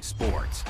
sports.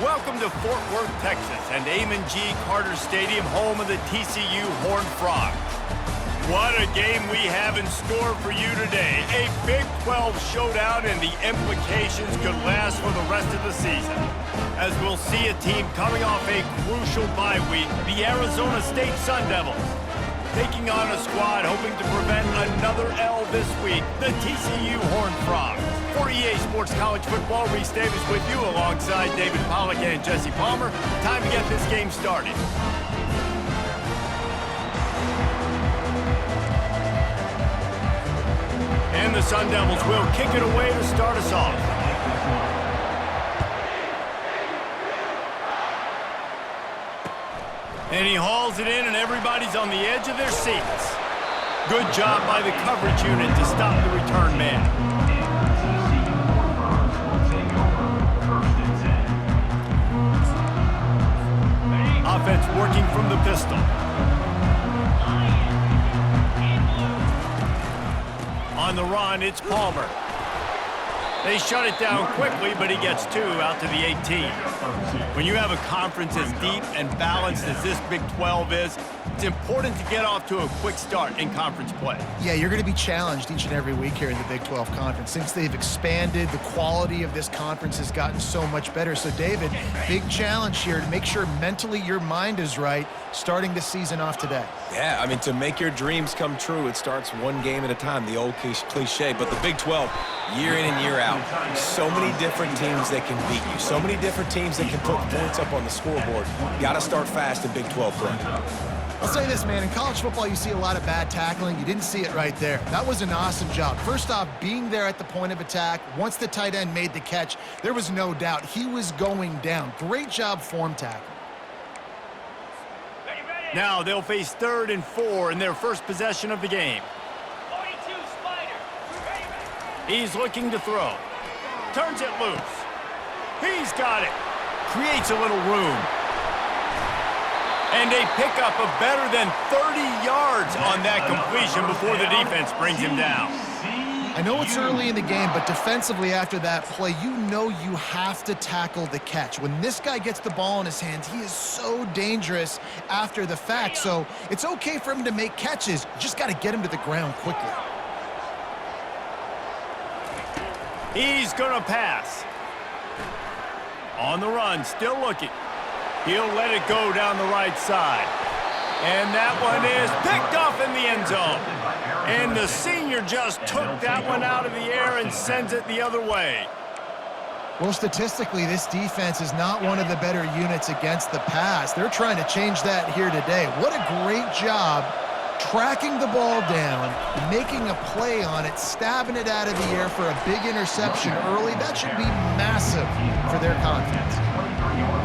Welcome to Fort Worth, Texas, and Amon G. Carter Stadium, home of the TCU Horned Frogs. What a game we have in store for you today. A Big 12 showdown, and the implications could last for the rest of the season. As we'll see a team coming off a crucial bye week, the Arizona State Sun Devils, taking on a squad hoping to prevent another L this week, the TCU Horned Frogs. For EA Sports College Football, Reese Davis with you alongside David Pollack and Jesse Palmer. Time to get this game started. And the Sun Devils will kick it away to start us off. And he hauls it in, and everybody's on the edge of their seats. Good job by the coverage unit to stop the return man. Offense working from the pistol. On the run, it's Palmer. They shut it down quickly, but he gets two out to the 18. When you have a conference as deep and balanced as this Big 12 is, it's important to get off to a quick start in conference play. Yeah, you're going to be challenged each and every week here in the Big 12 Conference. Since they've expanded, the quality of this conference has gotten so much better. So, David, big challenge here to make sure mentally your mind is right starting the season off today. Yeah, I mean, to make your dreams come true, it starts one game at a time, the old cliche. But the Big 12, year in and year out, so many different teams that can beat you, so many different teams that can put points up on the scoreboard. You got to start fast in Big 12 play. I'll say this, man, in college football, you see a lot of bad tackling. You didn't see it right there. That was an awesome job. First off, being there at the point of attack. Once the tight end made the catch, there was no doubt he was going down. Great job form tackle. Now they'll face 3rd and 4 in their first possession of the game. 42 Spider. He's looking to throw. Turns it loose. He's got it. Creates a little room. And a pickup of better than 30 yards on that completion before the defense brings him down. I know it's early in the game, but defensively after that play, you know you have to tackle the catch. When this guy gets the ball in his hands, he is so dangerous after the fact. So it's okay for him to make catches. You just got to get him to the ground quickly. He's going to pass. On the run, still looking. He'll let it go down the right side. And that one is picked off in the end zone. And the senior just took that one out of the air and sends it the other way. Well, statistically, this defense is not one of the better units against the pass. They're trying to change that here today. What a great job tracking the ball down, making a play on it, stabbing it out of the air for a big interception early. That should be massive for their confidence.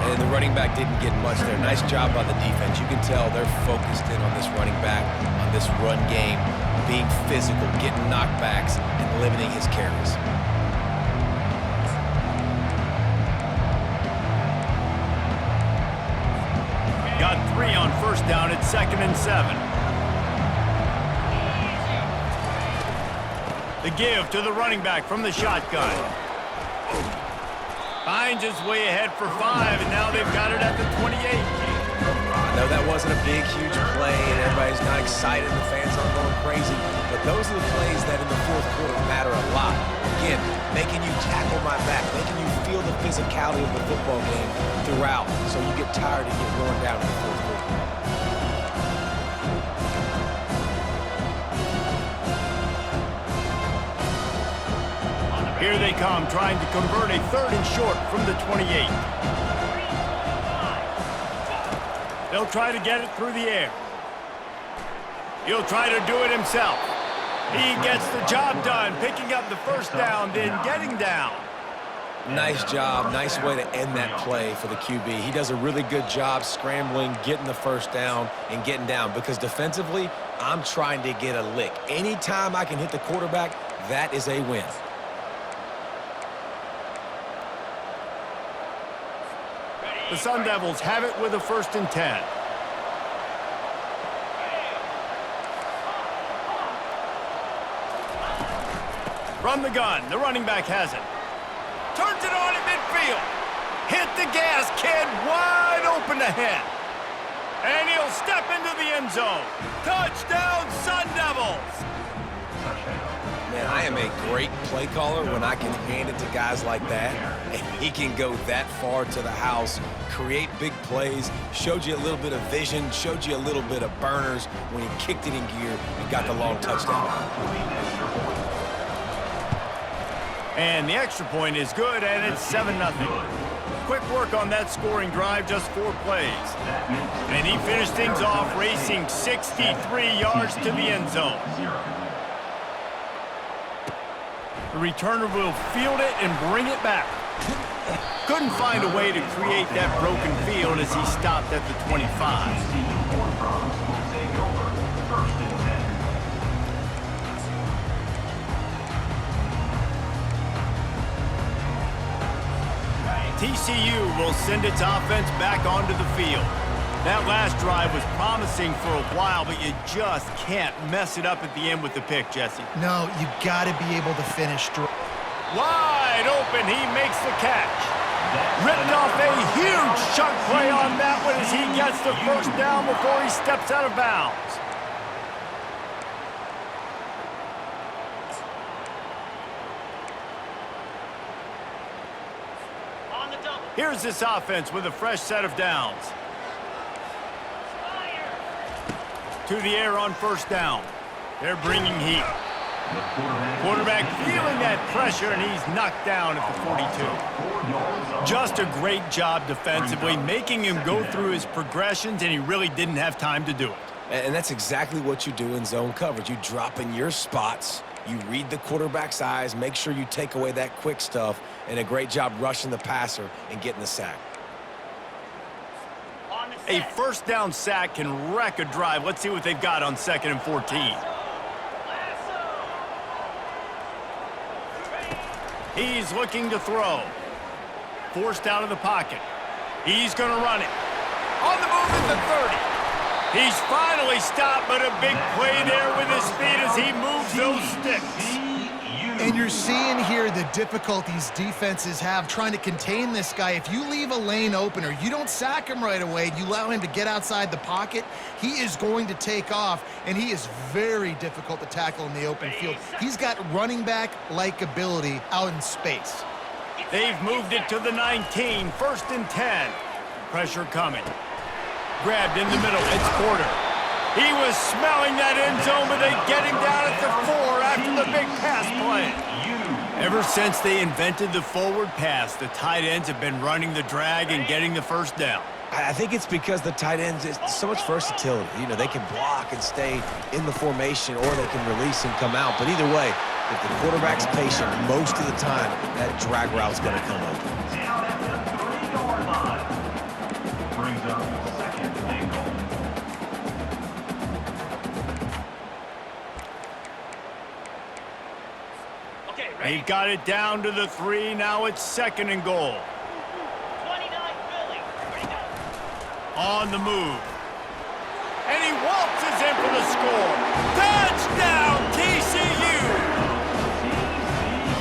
And the running back didn't get much there. Nice job by the defense. You can tell they're focused in on this running back, on this run game, being physical, getting knockbacks, and limiting his carries. Got 3 on first down at 2nd and 7. The give to the running back from the shotgun. Finds his way ahead for 5, and now they've got it at the 28. I know that wasn't a big, huge play, and everybody's not excited. The fans aren't going crazy. But those are the plays that in the fourth quarter matter a lot. Again, making you tackle my back, making you feel the physicality of the football game throughout, so you get tired and get worn down in the fourth quarter. Here they come, trying to convert a 3rd and short from the 28. They'll try to get it through the air. He'll try to do it himself. He gets the job done, picking up the first down, then getting down. Nice job. Nice way to end that play for the QB. He does a really good job scrambling, getting the first down, and getting down. Because defensively, I'm trying to get a lick. Anytime I can hit the quarterback, that is a win. The Sun Devils have it with a 1st and 10. From the gun, the running back has it. Turns it on at midfield. Hit the gas, kid. Wide open ahead. And he'll step into the end zone. Touchdown, Sun Devils! Man, I am a great play caller when I can hand it to guys like that, and he can go that far to the house, create big plays, showed you a little bit of vision, showed you a little bit of burners when he kicked it in gear and got the long touchdown. And the extra point is good, and it's 7-0. Quick work on that scoring drive, just 4 plays. And he finished things off racing 63 yards to the end zone. The returner will field it and bring it back. Couldn't find a way to create that broken field as he stopped at the 25. TCU will send its offense back onto the field. That last drive was promising for a while, but you just can't mess it up at the end with the pick, Jesse. No, you got to be able to finish strong. Wide open, he makes the catch. Ripped off a huge chunk play on that one as he gets the first down before he steps out of bounds. On the double. Here's this offense with a fresh set of downs. To the air on first down. They're bringing heat. Quarterback feeling that pressure, and he's knocked down at the 42. Just a great job defensively, making him go through his progressions, and he really didn't have time to do it. And that's exactly what you do in zone coverage. You drop in your spots, you read the quarterback's eyes, make sure you take away that quick stuff, and a great job rushing the passer and getting the sack. A first down sack can wreck a drive. Let's see what they've got on 2nd and 14. He's looking to throw. Forced out of the pocket. He's going to run it. On the move at the 30. He's finally stopped, but a big play there with his feet as he moves those sticks. And you're seeing here the difficulties defenses have trying to contain this guy. If you leave a lane open or you don't sack him right away, you allow him to get outside the pocket, he is going to take off, and he is very difficult to tackle in the open field. He's got running back-like ability out in space. They've moved it to the 19, 1st and 10. Pressure coming. Grabbed in the middle, it's Porter. He was smelling that end zone, but they get him down at the 4 after the big pass play. Ever since they invented the forward pass, the tight ends have been running the drag and getting the first down. I think it's because the tight ends, it's so much versatility. You know, they can block and stay in the formation, or they can release and come out. But either way, if the quarterback's patient, most of the time, that drag route's going to come open. Brings up 2nd and goal. He got it down to the 3. Now it's 2nd and goal. 29 Philly. On the move. And he waltzes in for the score. Touchdown, TCU!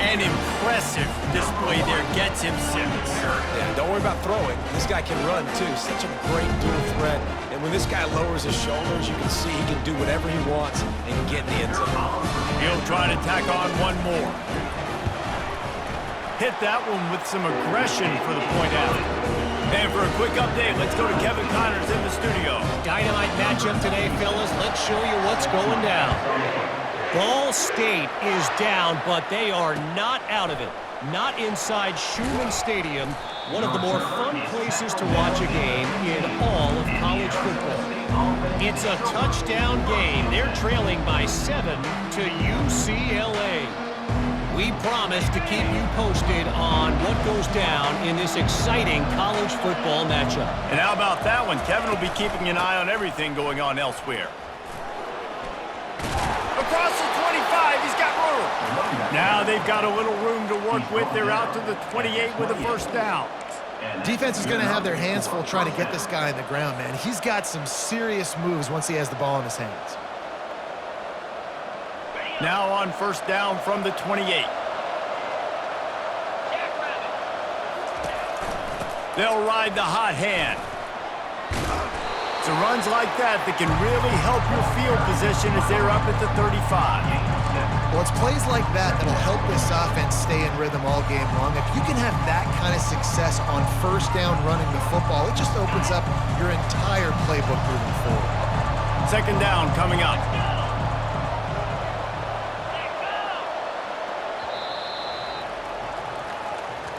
An impressive display there. Gets him 6. Yeah, don't worry about throwing. This guy can run, too. Such a great dual threat. And when this guy lowers his shoulders, you can see he can do whatever he wants and get in the end zone. He'll try to tack on one more. Hit that one with some aggression for the point out. And for a quick update, let's go to Kevin Connors in the studio. Dynamite matchup today, fellas. Let's show you what's going down. Ball State is down, but they are not out of it. Not inside Schumann Stadium, one of the more fun places to watch a game in all of college football. It's a touchdown game. They're trailing by 7 to UCLA. We promise to keep you posted on what goes down in this exciting college football matchup. And how about that one? Kevin will be keeping an eye on everything going on elsewhere. Across the 25, he's got room. Now they've got a little room to work with. They're out to the 28 with a first down. Defense is going to have their hands full trying to get this guy on the ground, man. He's got some serious moves once he has the ball in his hands. Now on first down from the 28. They'll ride the hot hand. It's the runs like that that can really help your field position as they're up at the 35. Well, it's plays like that that'll help this offense stay in rhythm all game long. If you can have that kind of success on first down running the football, it just opens up your entire playbook moving forward. Second down coming up.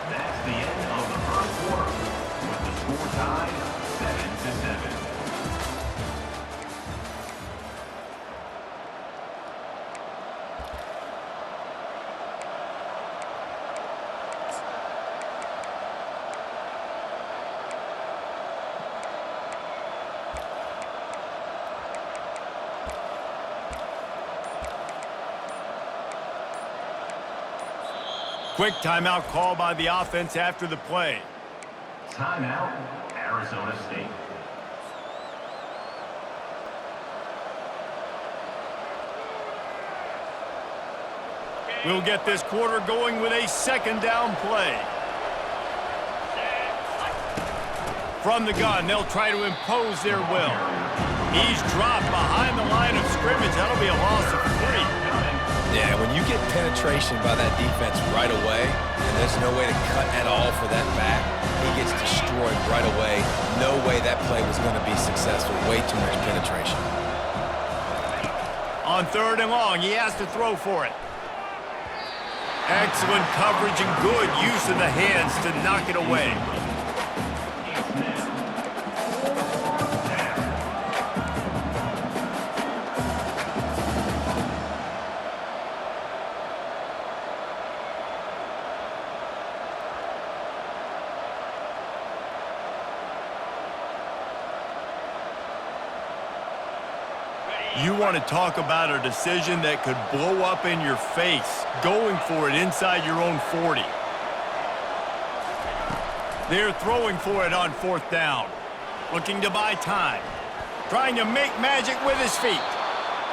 That's the end of the first quarter, with the score tied 7-7. Quick timeout call by the offense after the play. Timeout, Arizona State. We'll get this quarter going with a second down play. From the gun, they'll try to impose their will. He's dropped behind the line of scrimmage. That'll be a loss of 3. Yeah, when you get penetration by that defense right away, and there's no way to cut at all for that back, he gets destroyed right away. No way that play was going to be successful. Way too much penetration. On third and long, he has to throw for it. Excellent coverage and good use of the hands to knock it away. You want to talk about a decision that could blow up in your face, going for it inside your own 40. They're throwing for it on fourth down, looking to buy time, trying to make magic with his feet.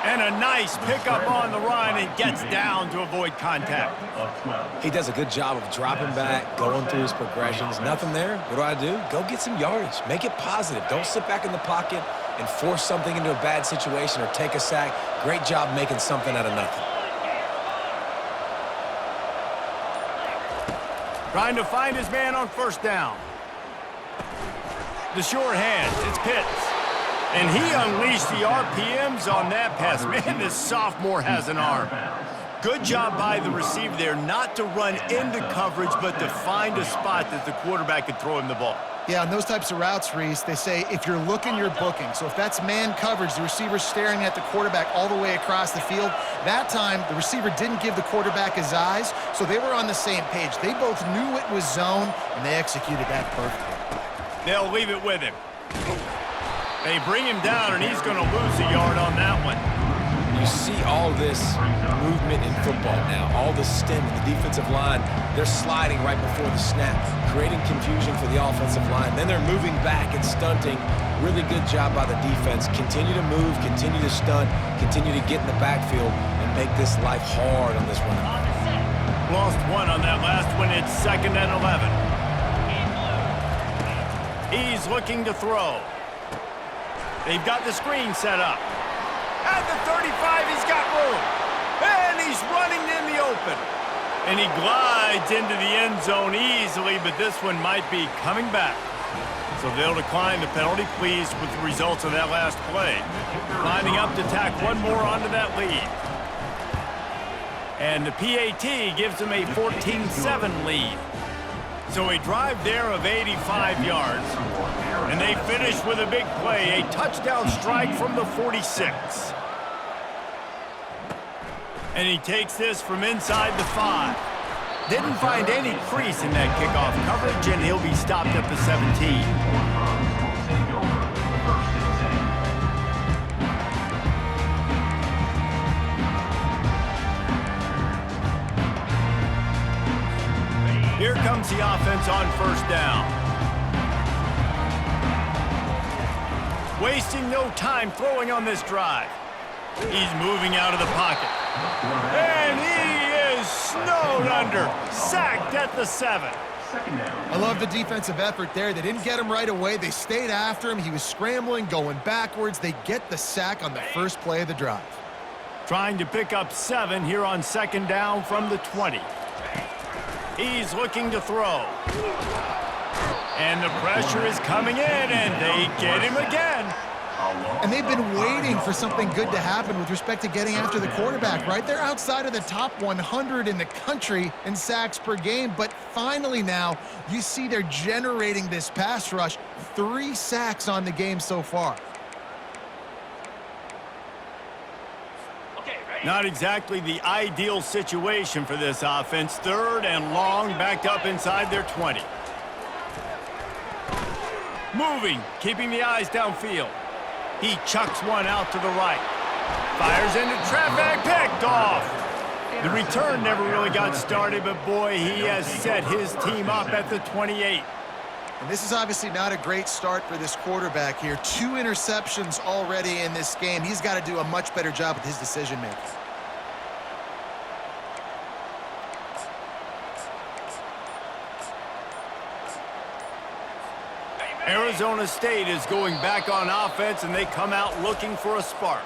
And a nice pickup on the run and gets down to avoid contact. He does a good job of dropping back, going through his progressions. Nothing there. What do? Go get some yardage. Make it positive. Don't sit back in the pocket and force something into a bad situation or take a sack. Great job making something out of nothing. Trying to find his man on first down. The sure hands. It's Pitts. And he unleashed the RPMs on that pass. Man, this sophomore has an arm. Good job by the receiver there not to run into coverage, but to find a spot that the quarterback could throw him the ball. Yeah, on those types of routes, Reese, they say if you're looking, you're booking. So if that's man coverage, the receiver's staring at the quarterback all the way across the field. That time, the receiver didn't give the quarterback his eyes, so they were on the same page. They both knew it was zone, and they executed that perfectly. They'll leave it with him. They bring him down, and he's going to lose a yard on that one. You see all this movement in football now, all the stem in the defensive line. They're sliding right before the snap, creating confusion for the offensive line. Then they're moving back and stunting. Really good job by the defense. Continue to move, continue to stunt, continue to get in the backfield, and make this life hard on this running back. Lost one on that last one. It's 2nd and 11. He's looking to throw. They've got the screen set up. At the 35, he's got room. And he's running in the open. And he glides into the end zone easily, but this one might be coming back. So they'll decline the penalty, pleased with the results of that last play. Lining up to tack one more onto that lead. And the PAT gives them a 14-7 lead. So a drive there of 85 yards. And they finish with a big play, a touchdown strike from the 46. And he takes this from inside the 5. Didn't find any crease in that kickoff coverage, and he'll be stopped at the 17. Here comes the offense on first down. Wasting no time throwing on this drive. He's moving out of the pocket. And he is snowed under. Sacked at the 7. Second down. I love the defensive effort there. They didn't get him right away. They stayed after him. He was scrambling, going backwards. They get the sack on the first play of the drive. Trying to pick up 7 here on second down from the 20. He's looking to throw. And the pressure is coming in, and they get him again. And they've been waiting for something good to happen with respect to getting after the quarterback, right? They're outside of the top 100 in the country in sacks per game, but finally now you see they're generating this pass rush. 3 sacks on the game so far. Not exactly the ideal situation for this offense. 3rd and long, backed up inside their 20. Moving, keeping the eyes downfield. He chucks one out to the right. Fires into traffic, picked off. The return never really got started, but boy, he has set his team up at the 28. And this is obviously not a great start for this quarterback here. 2 interceptions already in this game. He's got to do a much better job with his decision-making. Arizona State is going back on offense, and they come out looking for a spark.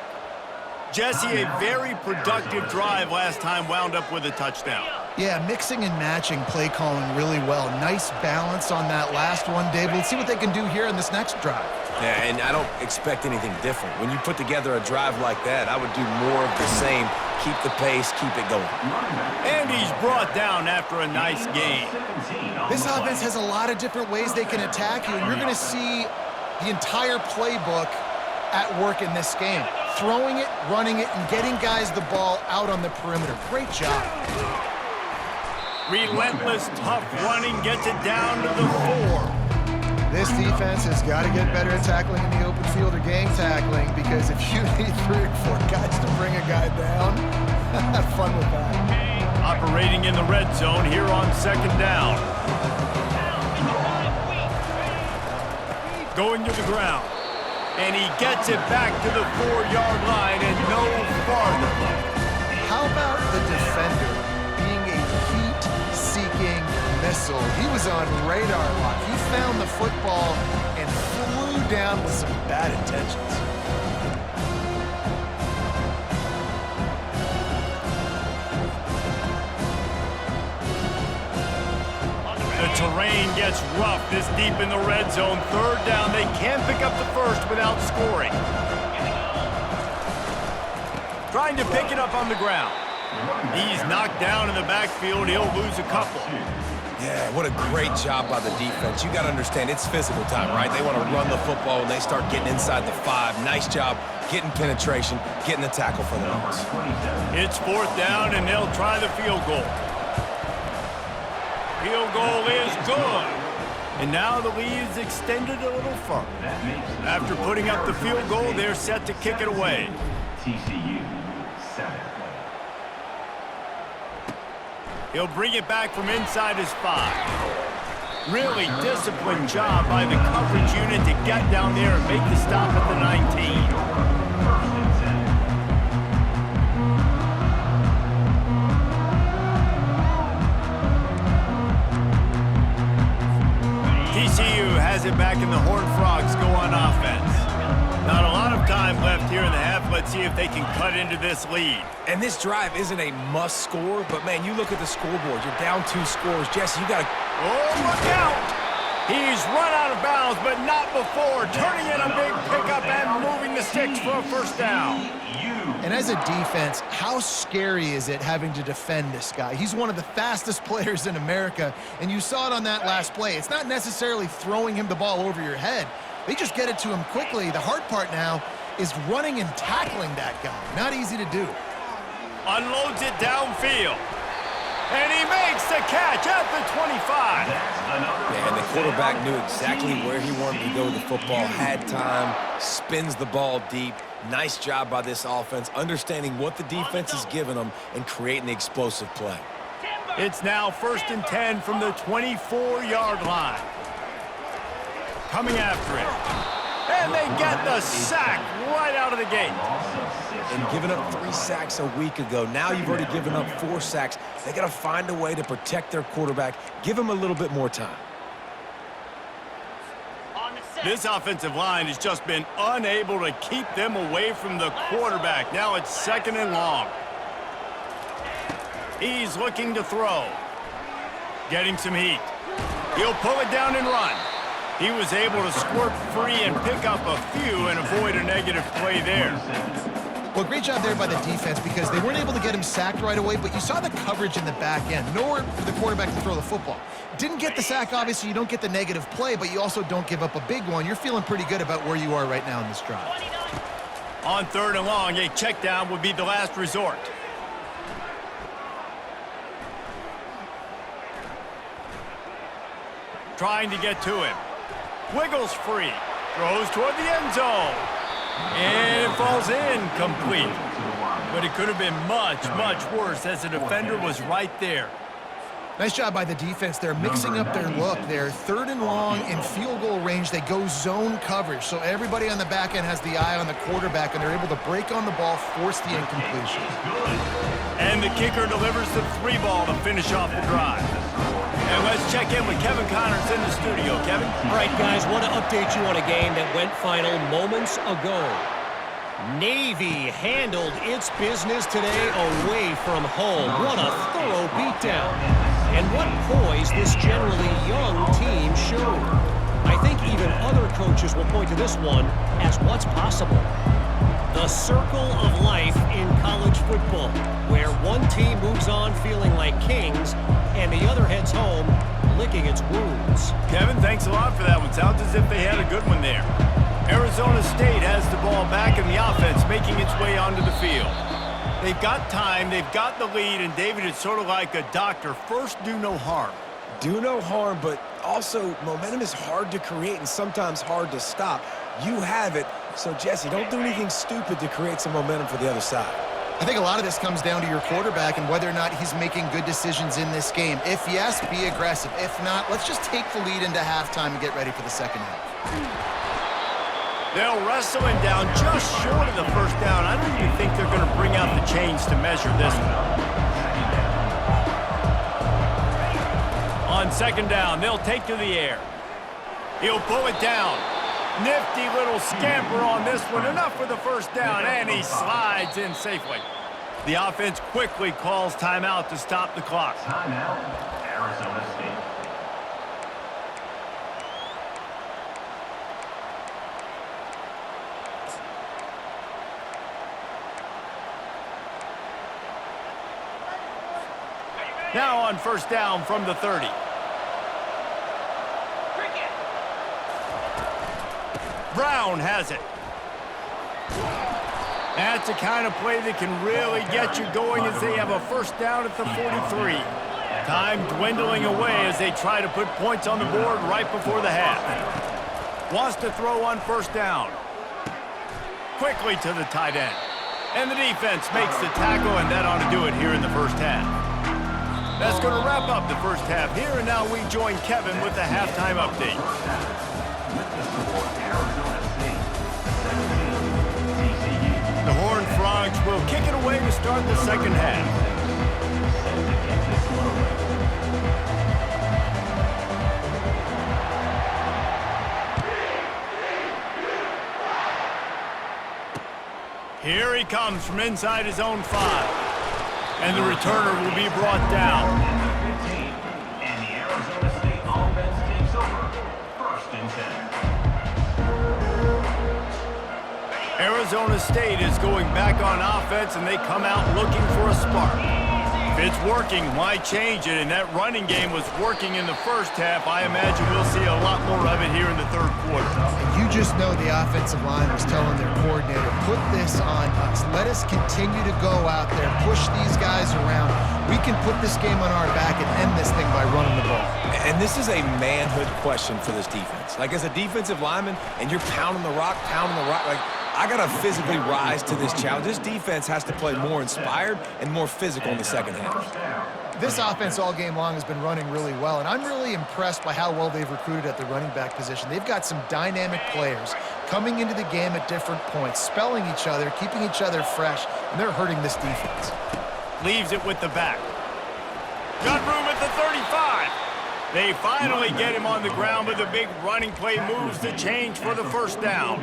Jesse, a very productive drive last time wound up with a touchdown. Yeah, mixing and matching play calling really well. Nice balance on that last one, Dave. Let's see what they can do here in this next drive. Yeah, and I don't expect anything different. When you put together a drive like that, I would do more of the same. Keep the pace, keep it going. And he's brought down after a nice gain. This offense has a lot of different ways they can attack you, and you're going to see the entire playbook at work in this game. Throwing it, running it, and getting guys the ball out on the perimeter. Great job. Relentless, tough running gets it down to the 4. This defense has got to get better at tackling in the open field or gang tackling, because if you need 3 or 4 guys to bring a guy down, have fun with that. Operating in the red zone here on second down. Going to the ground. And he gets it back to the 4-yard line and no farther. How about the defender being a heat-seeking missile? He was on radar lock. He found the football and flew down with some bad intentions. The terrain gets rough this deep in the red zone. 3rd down. They can't pick up the first without scoring. Trying to pick it up on the ground. He's knocked down in the backfield. He'll lose a couple. Yeah, what a great job by the defense. You got to understand, it's physical time, right? They want to run the football, and they start getting inside the 5. Nice job getting penetration, getting the tackle for the loss. It's 4th down, and they'll try the field goal. Field goal is good. And now the lead is extended a little further. After putting up the field goal, they're set to kick it away. TCU 7. He'll bring it back from inside his 5. Really disciplined job by the coverage unit to get down there and make the stop at the 19. TCU has it back in the Horned Frogs go on offense. Not a lot of time left here in the half. Let's see if they can cut into this lead. And this drive isn't a must score, but man, you look at the scoreboard. You're down 2 scores. Jesse, you got to... Oh, look out! He's run out of bounds, but not before. Turning in a big pickup and moving the sticks for a first down. And as a defense, how scary is it having to defend this guy? He's one of the fastest players in America, and you saw it on that last play. It's not necessarily throwing him the ball over your head. They just get it to him quickly. The hard part now is running and tackling that guy. Not easy to do. Unloads it downfield. And he makes the catch at the 25. Yeah, and the quarterback knew exactly where he wanted to go with the football, had time, spins the ball deep. Nice job by this offense, understanding what the defense is giving them and creating the explosive play. It's now 1st and 10 from the 24-yard line. Coming after it. And they get the sack right out of the gate. And giving up 3 sacks a week ago. Now you've already given up 4 sacks. They got to find a way to protect their quarterback. Give him a little bit more time. This offensive line has just been unable to keep them away from the quarterback. Now it's 2nd and long. He's looking to throw. Getting some heat. He'll pull it down and run. He was able to squirt free and pick up a few and avoid a negative play there. Well, great job there by the defense because they weren't able to get him sacked right away, but you saw the coverage in the back end. Nowhere for the quarterback to throw the football. Didn't get the sack, obviously. You don't get the negative play, but you also don't give up a big one. You're feeling pretty good about where you are right now in this drive. On 3rd and long, a check down would be the last resort. Trying to get to him. Wiggles free. Throws toward the end zone. And it falls incomplete. But it could have been much, much worse as the defender was right there. Nice job by the defense. They're mixing up their look. They're 3rd and long in field goal range. They go zone coverage. So everybody on the back end has the eye on the quarterback, and they're able to break on the ball, force the incompletion. And the kicker delivers the 3 ball to finish off the drive. And let's check in with Kevin Connors in the studio. Kevin? All right, guys, want to update you on a game that went final moments ago. Navy handled its business today away from home. What a thorough beatdown. And what poise this generally young team showed. I think even other coaches will point to this one as what's possible. The circle of life in college football, where one team moves on feeling like kings and the other heads home licking its wounds. Kevin, thanks a lot for that one. Sounds as if they had a good one there. Arizona State has the ball back in the offense, making its way onto the field. They've got time, they've got the lead, and David, it's sort of like a doctor. First, do no harm. Do no harm, but also momentum is hard to create and sometimes hard to stop. You have it, so Jesse, don't do anything stupid to create some momentum for the other side. I think a lot of this comes down to your quarterback and whether or not he's making good decisions in this game. If yes, be aggressive. If not, let's just take the lead into halftime and get ready for the second half. They'll wrestle him down just short of the first down. I don't even think they're going to bring out the chains to measure this one. On 2nd down, they'll take to the air. He'll pull it down. Nifty little scamper on this one. Enough for the first down, and he slides in safely. The offense quickly calls timeout to stop the clock. Timeout, Arizona State. Now on 1st down from the 30. Brown has it. That's the kind of play that can really get you going as they have a 1st down at the 43. Time dwindling away as they try to put points on the board right before the half. Wants to throw on 1st down. Quickly to the tight end. And the defense makes the tackle, and that ought to do it here in the 1st half. That's going to wrap up the 1st half here, and now we join Kevin with the halftime update. The Horned Frogs will kick it away to start the 2nd half. Here he comes from inside his own 5. And the returner will be brought down. And the Arizona State offense takes over. 1st and 10. Arizona State is going back on offense, and they come out looking for a spark. If it's working, why change it? And that running game was working in the 1st half. I imagine we'll see a lot more of it here in the 3rd quarter. And you just know the offensive line was telling their coordinator, put this on us. Let us continue to go out there, push these guys around. We can put this game on our back and end this thing by running the ball. And this is a manhood question for this defense. Like, as a defensive lineman, and you're pounding the rock, like, I got to physically rise to this challenge. This defense has to play more inspired and more physical in the second half. This offense all game long has been running really well, and I'm really impressed by how well they've recruited at the running back position. They've got some dynamic players coming into the game at different points, spelling each other, keeping each other fresh, and they're hurting this defense. Leaves it with the back. Got room at the 35. They finally get him on the ground, but the big running play moves the change for the first down.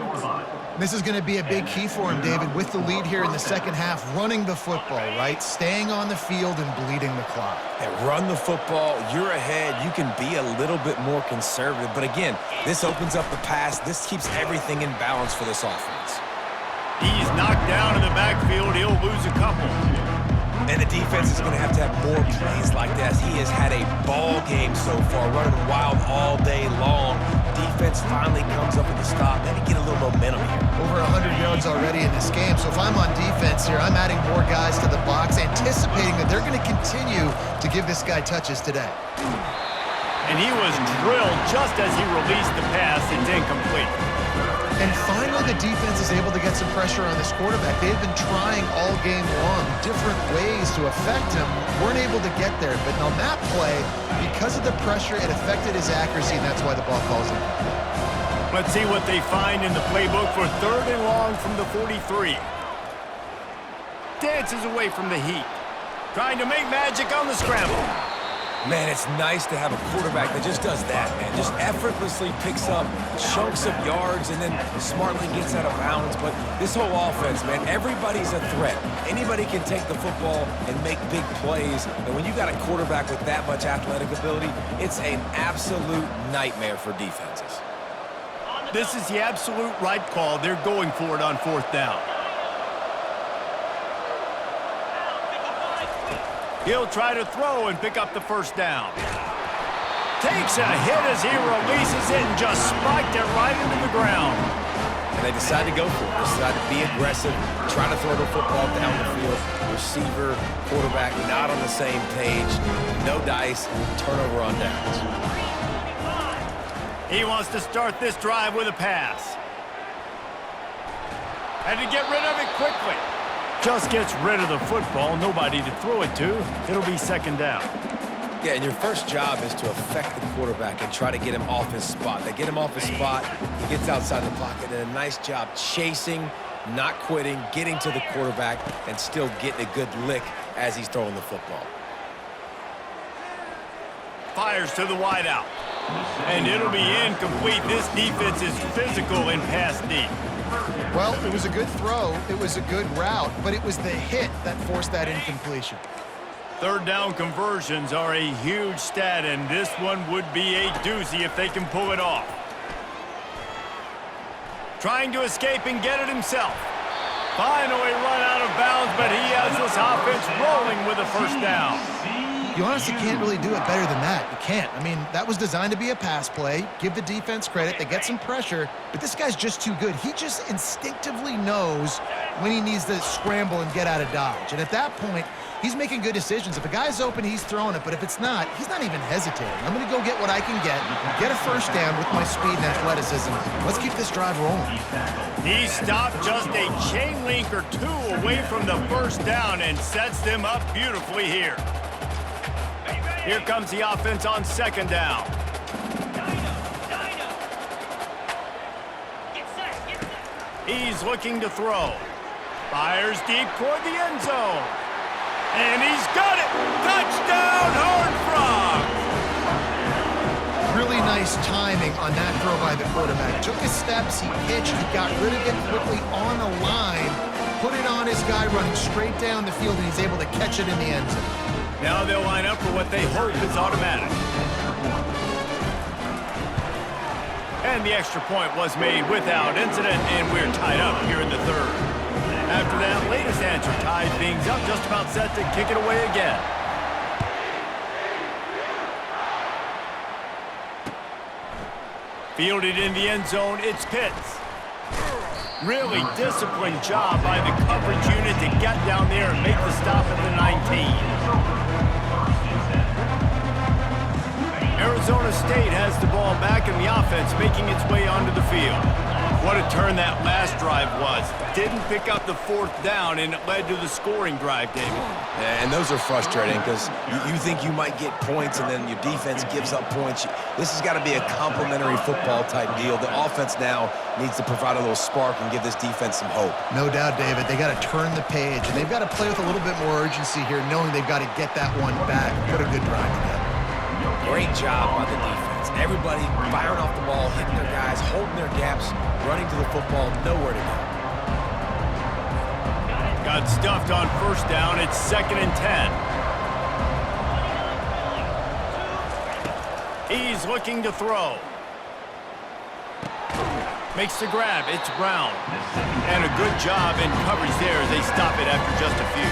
This is going to be a big key for him, David, with the lead here in the second half, running the football, right? Staying on the field and bleeding the clock. And run the football, you're ahead, you can be a little bit more conservative. But again, this opens up the pass. This keeps everything in balance for this offense. He's knocked down in the backfield. He'll lose a couple. And the defense is going to have more plays like that. He has had a ball game so far, running wild all day long. Defense finally comes up with a stop. Maybe get a little momentum here. Over 100 yards already in this game. So if I'm on defense here, I'm adding more guys to the box, anticipating that they're going to continue to give this guy touches today. And he was drilled just as he released the pass. It's incomplete. And finally, the defense is able to get some pressure on this quarterback. They've been trying all game long different ways to affect him. Weren't able to get there. But on that play, because of the pressure, it affected his accuracy, and that's why the ball falls in. Let's see what they find in the playbook for 3rd and long from the 43. Dances away from the heat. Trying to make magic on the scramble. Man, it's nice to have a quarterback that just does that, man. Just effortlessly picks up chunks of yards and then smartly gets out of bounds. But this whole offense, man, everybody's a threat. Anybody can take the football and make big plays. And when you got a quarterback with that much athletic ability, it's an absolute nightmare for defenses. This is the absolute right call. They're going for it on 4th down. He'll try to throw and pick up the first down. Takes a hit as he releases it and just spiked it right into the ground. And they decide to go for it. They decide to be aggressive, try to throw the football down the field. Receiver, quarterback, not on the same page. No dice, turnover on downs. He wants to start this drive with a pass. Had to get rid of it quickly. Just gets rid of the football, nobody to throw it to. It'll be 2nd down. Yeah, and your first job is to affect the quarterback and try to get him off his spot. They get him off his spot, he gets outside the pocket, and a nice job chasing, not quitting, getting to the quarterback, and still getting a good lick as he's throwing the football. Fires to the wideout. And it'll be incomplete. This defense is physical in pass deep. Well, it was a good throw. It was a good route, but it was the hit that forced that incompletion. 3rd down conversions are a huge stat, and this one would be a doozy if they can pull it off. Trying to escape and get it himself. Finally run out of bounds, but he has this offense rolling with a 1st down. You honestly can't really do it better than that. You can't. I mean, that was designed to be a pass play. Give the defense credit. They get some pressure, but this guy's just too good. He just instinctively knows when he needs to scramble and get out of dodge. And at that point, he's making good decisions. If a guy's open, he's throwing it. But if it's not, he's not even hesitating. I'm going to go get what I can get a 1st down with my speed and athleticism. Let's keep this drive rolling. He stopped just a chain link or 2 away from the 1st down and sets them up beautifully here. Here comes the offense on 2nd down. He's looking to throw. Fires deep toward the end zone. And he's got it! Touchdown, Horned Frogs! Really nice timing on that throw by the quarterback. Took his steps, he pitched, he got rid of it quickly on the line, put it on his guy running straight down the field, and he's able to catch it in the end zone. Now they'll line up for what they hope is automatic. And the extra point was made without incident, and we're tied up here in the 3rd. After that latest answer tied things up, just about set to kick it away again. Fielded in the end zone, it's Pitts. Really disciplined job by the coverage unit to get down there and make the stop at the 19. Arizona State has the ball back and the offense making its way onto the field. What a turn that last drive was. Didn't pick up the fourth down, and it led to the scoring drive, David. And those are frustrating because you think you might get points and then your defense gives up points. This has got to be a complementary football type deal. The offense now needs to provide a little spark and give this defense some hope. No doubt, David. They got to turn the page, and they've got to play with a little bit more urgency here, knowing they've got to get that one back. Put a good drive together. Great job by the defense. Everybody firing off the ball, hitting their guys, holding their gaps, running to the football, nowhere to go. Got stuffed on first down. It's 2nd and 10. He's looking to throw. Makes the grab. It's Brown. And a good job in coverage there as they stop it after just a few.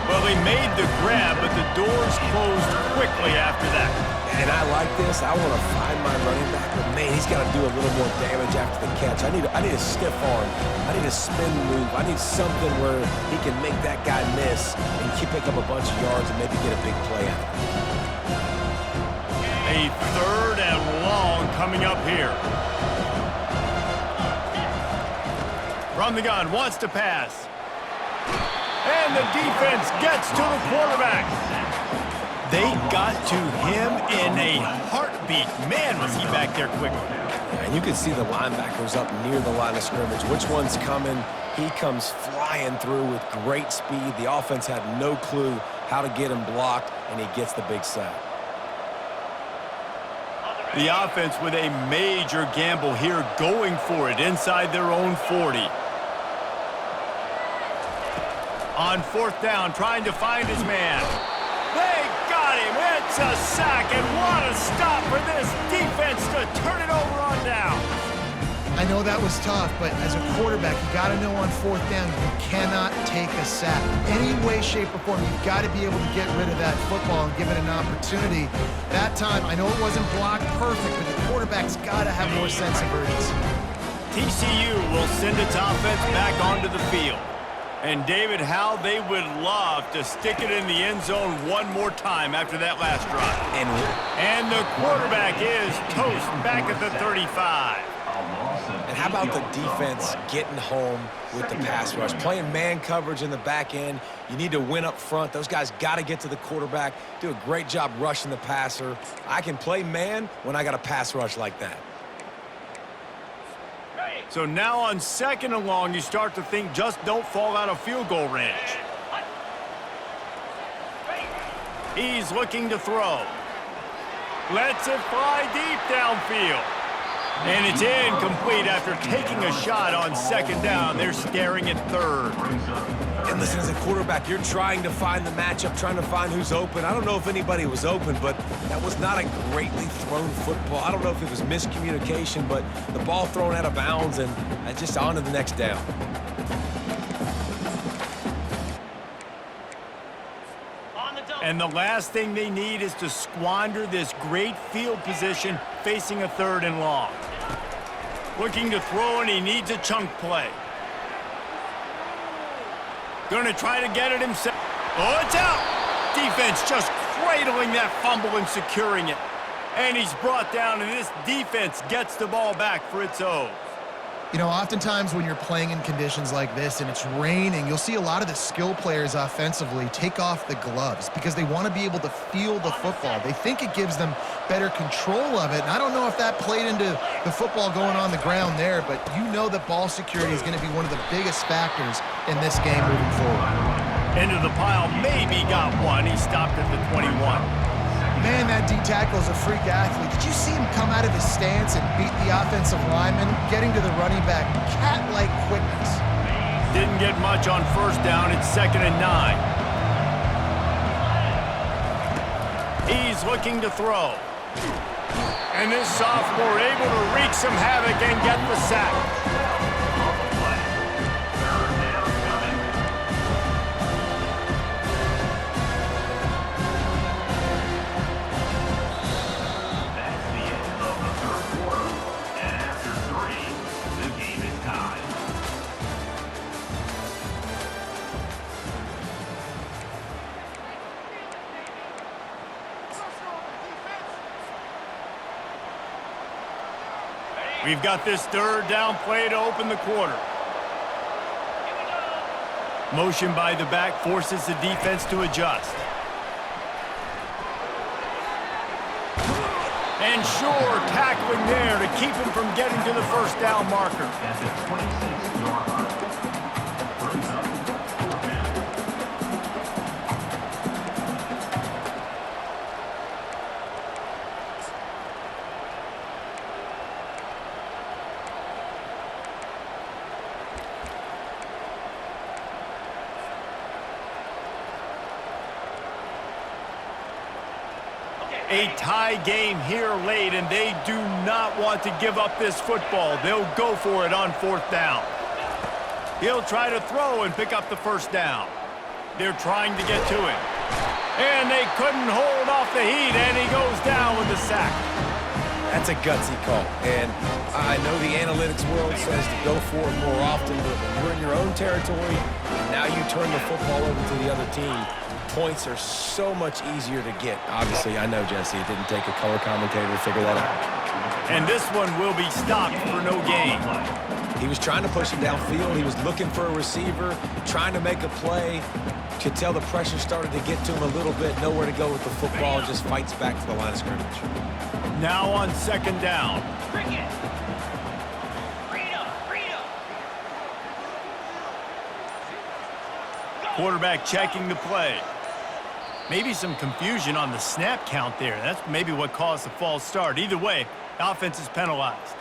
Well, they made the grab, but the doors closed quickly after that. And I like this. I want to find my running back, but man, he's got to do a little more damage after the catch. I need a stiff arm. I need a spin move. I need something where he can make that guy miss and pick up a bunch of yards and maybe get a big play out of it. A 3rd and long coming up here. From the gun, wants to pass. And the defense gets to the quarterback. They got to him in a heartbeat. Man, was he back there quickly. And you can see the linebackers up near the line of scrimmage. Which one's coming? He comes flying through with great speed. The offense had no clue how to get him blocked, and he gets the big sack. The offense with a major gamble here, going for it inside their own 40. On 4th down, trying to find his man. They got him. It's a sack, and what a stop for this defense to turn it over on down. I know that was tough, but as a quarterback, you got to know on 4th down, you cannot take a sack. Any way, shape, or form, you've got to be able to get rid of that football and give it an opportunity. That time, I know it wasn't blocked perfect, but the quarterback's got to have more sense of urgency. TCU will send its offense back onto the field. And, David, how they would love to stick it in the end zone one more time after that last drive. And the quarterback is toast back at the 35. And how about the defense getting home with the pass rush? Playing man coverage in the back end. You need to win up front. Those guys got to get to the quarterback. Do a great job rushing the passer. I can play man when I got a pass rush like that. So now on 2nd and long, you start to think just don't fall out of field goal range. He's looking to throw. Lets it fly deep downfield. And it's incomplete after taking a shot on 2nd down. They're staring at 3rd. And listen, as a quarterback, you're trying to find the matchup, trying to find who's open. I don't know if anybody was open, but that was not a greatly thrown football. I don't know if it was miscommunication, but the ball thrown out of bounds and just on to the next down. And the last thing they need is to squander this great field position facing a 3rd and long. Looking to throw, and he needs a chunk play. Going to try to get it himself. Oh, it's out! Defense just cradling that fumble and securing it. And he's brought down, and this defense gets the ball back for its own. You know, oftentimes when you're playing in conditions like this and it's raining, you'll see a lot of the skill players offensively take off the gloves because they want to be able to feel the football. They think it gives them better control of it. And I don't know if that played into the football going on the ground there, but you know that ball security is going to be one of the biggest factors in this game moving forward. Into the pile, maybe got one. He stopped at the 21. Man, that D-tackle is a freak athlete. Did you see him come out of his stance and beat the offensive lineman, getting to the running back? Cat-like quickness. Didn't get much on 1st down. It's 2nd and 9. He's looking to throw. And this sophomore able to wreak some havoc and get the sack. We've got this third down play to open the quarter. Motion by the back forces the defense to adjust. And sure, tackling there to keep him from getting to the first down marker. At the 26-yard line. First up, fourth down. A tie game here late, and they do not want to give up this football. They'll go for it on fourth down. He'll try to throw and pick up the first down. They're trying to get to him. And they couldn't hold off the heat, and he goes down with a sack. That's a gutsy call. And I know the analytics world says to go for it more often, but when you're in your own territory, and now you turn the football over to the other team, points are so much easier to get. Obviously, I know, Jesse, it didn't take a color commentator to figure that out. And this one will be stopped for no gain. He was trying to push him downfield. He was looking for a receiver, trying to make a play. Could tell the pressure started to get to him a little bit. Nowhere to go with the football, and just fights back to the line of scrimmage. Now on second down. Cricket. Freedom. Quarterback checking the play. Maybe some confusion on the snap count there. That's maybe what caused the false start. Either way, offense is penalized.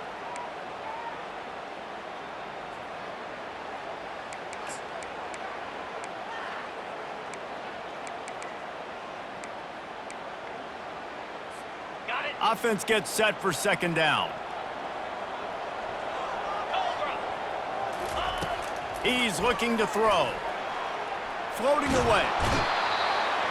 Got it. Offense gets set for second down. He's looking to throw. Floating away.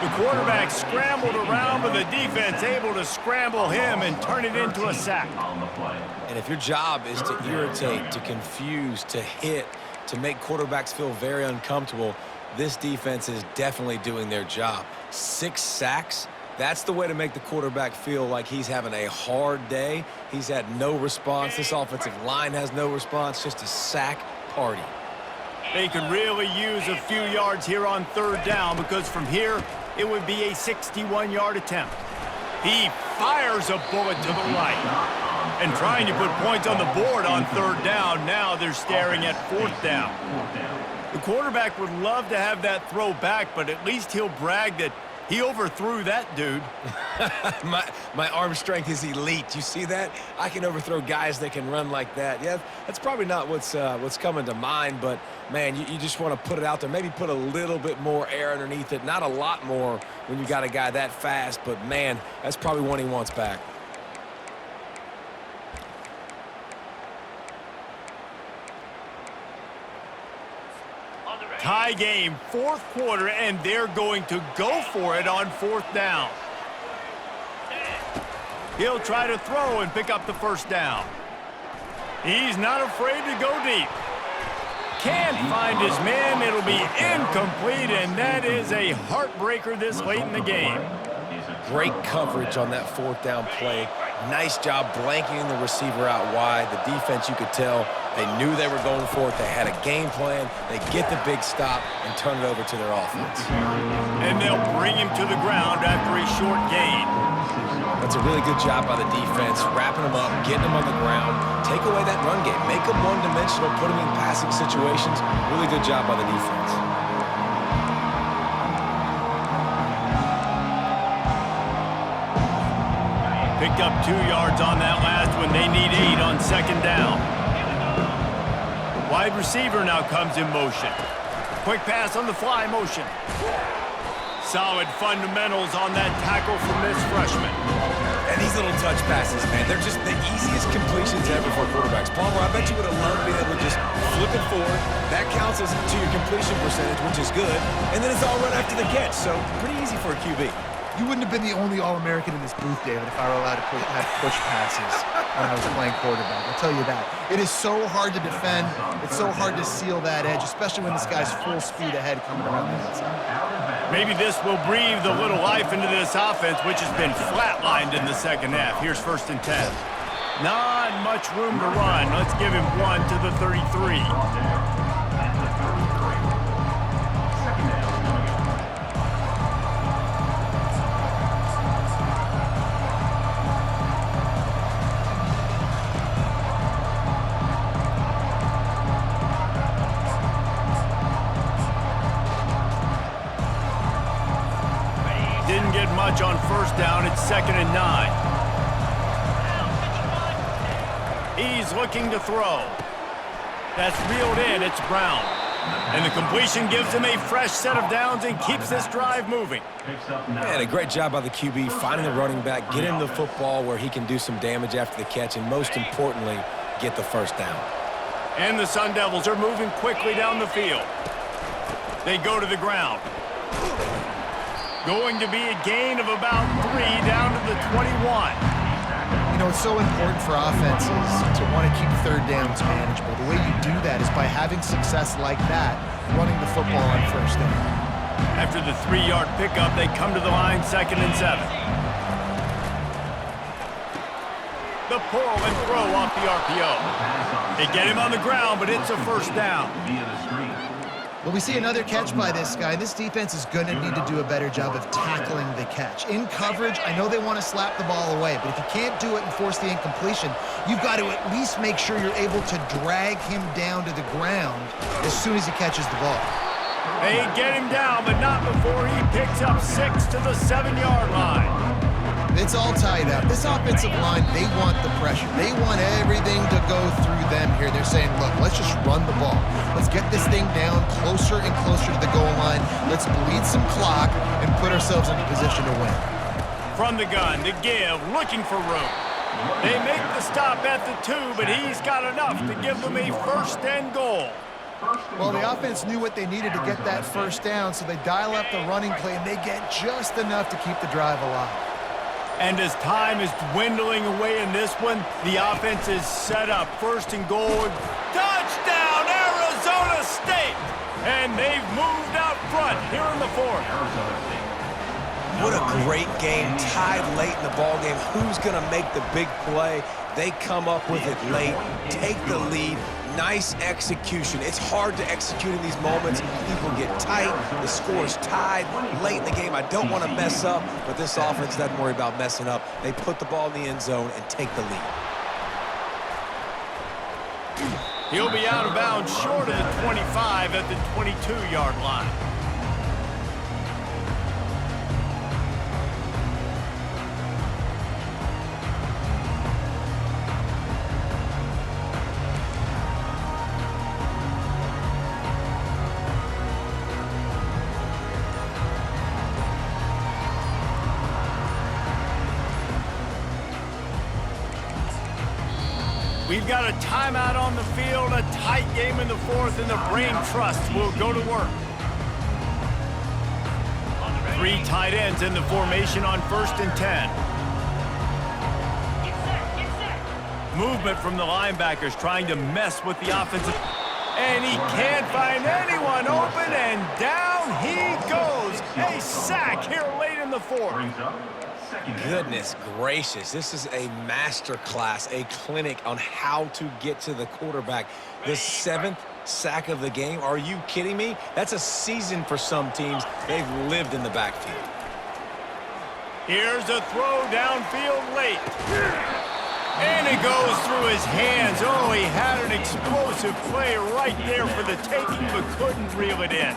The quarterback scrambled around, but the defense able to scramble him and turn it into a sack. On the play. And if your job is to irritate, to confuse, to hit, to make quarterbacks feel very uncomfortable, this defense is definitely doing their job. 6 sacks, that's the way to make the quarterback feel like he's having a hard day. He's had no response. This offensive line has no response, just a sack party. They could really use a few yards here on third down, because from here, it would be a 61-yard attempt. He fires a bullet to the right. And trying to put points on the board on third down, now they're staring at fourth down. The quarterback would love to have that throw back, but at least he'll brag that he overthrew that dude. my arm strength is elite. You see that? I can overthrow guys that can run like that. Yeah, that's probably not what's coming to mind, but, man, you just want to put it out there. Maybe put a little bit more air underneath it. Not a lot more when you got a guy that fast, but, man, that's probably one he wants back. Tie game, fourth quarter, and they're going to go for it on fourth down. He'll try to throw and pick up the first down. He's not afraid to go deep. Can't find his man. It'll be incomplete, and that is a heartbreaker this late in the game. Great coverage on that fourth down play. Nice job blanketing the receiver out wide. The defense, you could tell, they knew they were going for it. They had a game plan. They get the big stop and turn it over to their offense. And they'll bring him to the ground after a short gain. That's a really good job by the defense, wrapping them up, getting them on the ground. Take away that run game. Make them one-dimensional, put them in passing situations. Really good job by the defense. Picked up 2 yards on that last one. They need 8 on second down. Wide receiver now comes in motion. Quick pass on the fly motion. Solid fundamentals on that tackle from this freshman. And these little touch passes, man, they're just the easiest completions ever for quarterbacks. Palmer, I bet you would have loved being able to just flip it forward. That counts as to your completion percentage, which is good. And then it's all right after the catch, so pretty easy for a QB. You wouldn't have been the only All-American in this booth, David, if I were allowed to have push passes when I was playing quarterback. I'll tell you that. It is so hard to defend. It's so hard to seal that edge, especially when this guy's full speed ahead coming around the outside. Maybe this will breathe a little life into this offense, which has been flatlined in the second half. Here's 1st and 10. Not much room to run. Let's give him 1 to the 33. Didn't get much on first down. It's 2nd and 9. He's looking to throw. That's reeled in. It's Brown. And the completion gives him a fresh set of downs and keeps this drive moving. Man, a great job by the QB finding the running back, getting the football where he can do some damage after the catch, and most importantly, get the first down. And the Sun Devils are moving quickly down the field. They go to the ground. Going to be a gain of about 3 down to the 21. You know, it's so important for offenses to want to keep third downs manageable. The way you do that is by having success like that, running the football on first down. After the 3-yard pickup, they come to the line 2nd and 7. The pull and throw off the RPO. They get him on the ground, but it's a first down. Well, we see another catch by this guy. This defense is going to need to do a better job of tackling the catch. In coverage, I know they want to slap the ball away, but if you can't do it and force the incompletion, you've got to at least make sure you're able to drag him down to the ground as soon as he catches the ball. They get him down, but not before he picks up 6 to the 7-yard line. It's all tied up. This offensive line, they want the pressure. They want everything to go through them here. They're saying, look, let's just run the ball. Let's get this thing down closer and closer to the goal line. Let's bleed some clock and put ourselves in a position to win. From the gun, the give, looking for room. They make the stop at the 2, but he's got enough to give them a 1st and goal. Well, the offense knew what they needed to get that first down, so they dial up the running play, and they get just enough to keep the drive alive. And as time is dwindling away in this one, the offense is set up. 1st and goal. Touchdown, Arizona State! And they've moved out front here in the 4th. What a great game, tied late in the ball game. Who's going to make the big play? They come up with it late, take the lead. Nice execution. It's hard to execute in these moments. People get tight. The score's tied late in the game. I don't want to mess up, but this offense doesn't worry about messing up. They put the ball in the end zone and take the lead. He'll be out of bounds short of the 25 at the 22-yard line. We've got a timeout on the field, a tight game in the 4th, and the Brain Trust will go to work. 3 tight ends in the formation on 1st and 10. Movement from the linebackers trying to mess with the offensive. And he can't find anyone open, and down he goes. A sack here late in the 4th. Goodness gracious, this is a master class, a clinic on how to get to the quarterback. The 7th sack of the game, are you kidding me? That's a season for some teams. They've lived in the backfield. Here's a throw downfield late. And it goes through his hands. Oh, he had an explosive play right there for the taking, but couldn't reel it in.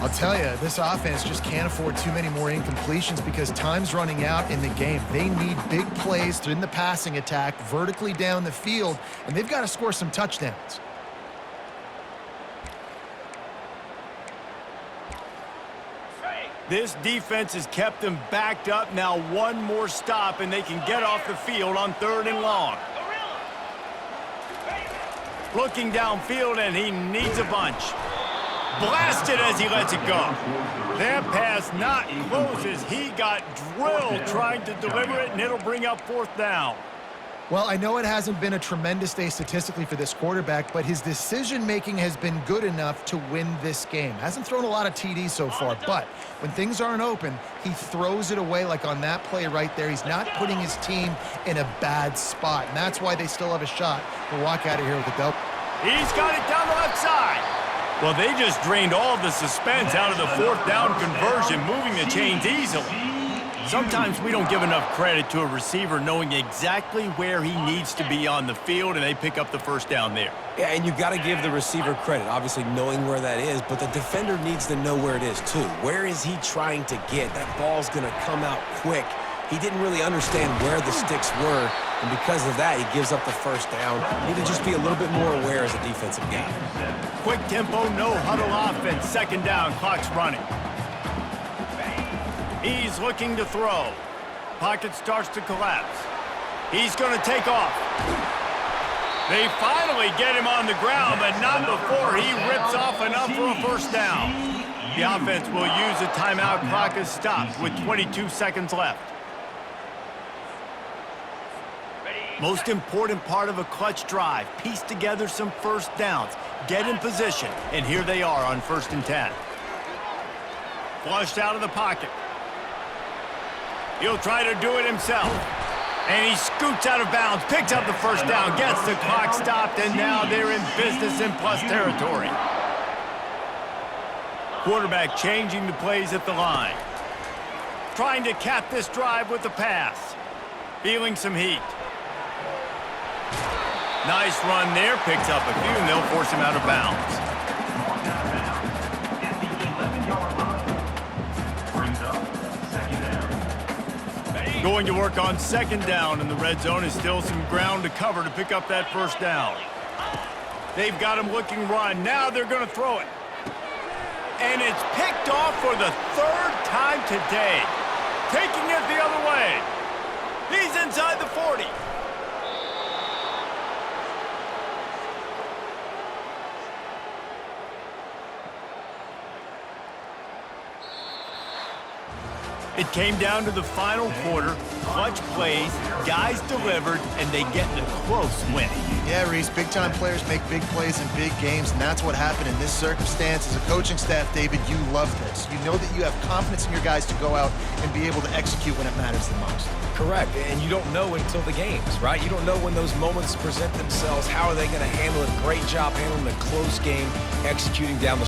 I'll tell you, this offense just can't afford too many more incompletions because time's running out in the game. They need big plays in the passing attack, vertically down the field, and they've got to score some touchdowns. This defense has kept them backed up. Now one more stop, and they can get off the field on 3rd and long. Looking downfield, and he needs a bunch. Blasted as he lets it go. That pass not close as he got drilled trying to deliver it, and it'll bring up 4th down. Well, I know it hasn't been a tremendous day statistically for this quarterback, but his decision-making has been good enough to win this game. Hasn't thrown a lot of TDs so far, but when things aren't open, he throws it away like on that play right there. He's not putting his team in a bad spot, and that's why they still have a shot to walk out of here with a double. He's got it down the left side. Well, they just drained all of the suspense out of the fourth down conversion, moving the chains easily. Sometimes we don't give enough credit to a receiver knowing exactly where he needs to be on the field, and they pick up the first down there. Yeah, and you've got to give the receiver credit, obviously knowing where that is, but the defender needs to know where it is too. Where is he trying to get? That ball's going to come out quick. He didn't really understand where the sticks were, and because of that, he gives up the first down. Need to just be a little bit more aware as a defensive guy. Quick tempo, no huddle offense. Second down, clock's running. He's looking to throw. Pocket starts to collapse. He's going to take off. They finally get him on the ground, but not before he rips off enough for a first down. The offense will use a timeout. Clock is stopped with 22 seconds left. Most important part of a clutch drive, piece together some first downs, get in position, and here they are on 1st and 10. Flushed out of the pocket. He'll try to do it himself. And he scoots out of bounds, picks up the first down, gets the clock stopped, and now they're in business in plus territory. Quarterback changing the plays at the line. Trying to cap this drive with the pass. Feeling some heat. Nice run there, picks up a few, and they'll force him out of bounds. Going to work on 2nd down, and the red zone is still some ground to cover to pick up that first down. They've got him looking run. Now they're going to throw it. And it's picked off for the 3rd time today. Taking it the other way. He's inside the 40. It came down to the final quarter. Clutch plays, guys delivered, and they get the close win. Yeah, Reese, big-time players make big plays in big games, and that's what happened in this circumstance. As a coaching staff, David, you love this. You know that you have confidence in your guys to go out and be able to execute when it matters the most. Correct, and you don't know until the games, right? You don't know when those moments present themselves. How are they going to handle it? Great job handling a close game, executing down the